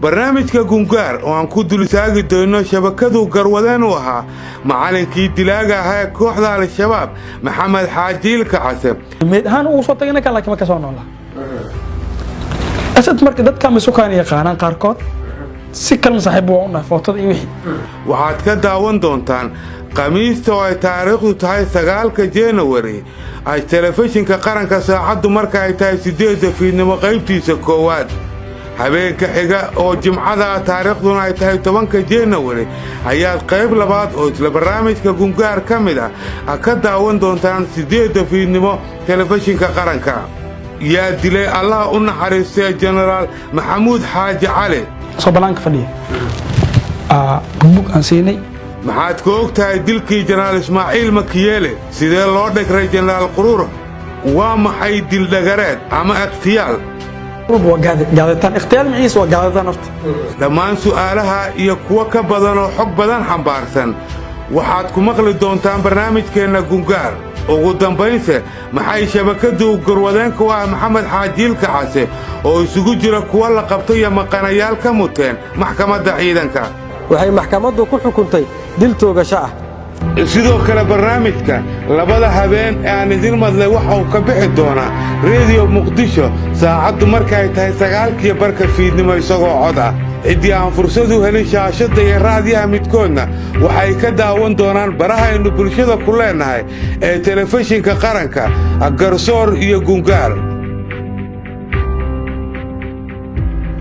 barnaamijka gungaar oo aan ku dul taagi doono shabakadu garwadeen u ahaa macallinkii dilaaga ahaa ee kooxda al-shabaab maxamed xaajiil kacase mid ahaan uu soo tagay laakiin ma ka soo noolaa asad markii dadka masukaan yaqaanaan qaarkood si kale saaxiib u ah footada iyo wixii waxaad ka daawan doontaan khamiista oo ay taariikhdu tahay 9 January ay telefishinka qaranka saacadu marka ay tahay 8 fiidnimo qaybtiisa koowaad habeenka xiga oo jimcada taariikhduna ay tahay 10 January ayaad qayb labaad oo isla barnaamijka gungaar ka mid ah ka daawan doontaan 8 fiidnimo telefishinka qaranka yaa dilay Allah u naxariistay General Maxamuud Xaaji Cali soo banaanka fadhiya bug aan siinay maxaad ku ogtahay dilkii General Ismaaciil Makiyeele sidee loo dhigray General Quruur waa maxay dil dhagareed ama ikhtiyaal gaaditaan ikhtiyaal maciis waa gaaditaan horta dhammaan su'aalaha iyo kuwa ka badan oo xog badan xambaarsan waxaad ku maqli doontaan barnaamijkeena gungaar ugu dambaynse maxay shabakadu garwadeenka u ah maxamed xaajiil kacase oo isugu jira kuwa la qabtay iyo maqanayaal ka muteen maxkamadda ciidanka waxay maxkamaddu ku xukuntay dil toogasho ah sidoo kale barnaamijka labada habeen ee aan idin madlay waxa uu ka bixi doonaa Radio Muqdisho saacadu marka ay tahay 9:00 fiidnimo isagoo cod ah cidii aan fursad u helin shaashada iyo raadiyaha midkoodna waxay ka daawan doonaan baraha aynu bulshada ku leenahay ee telefishinka qaranka garsoor iyo gungaar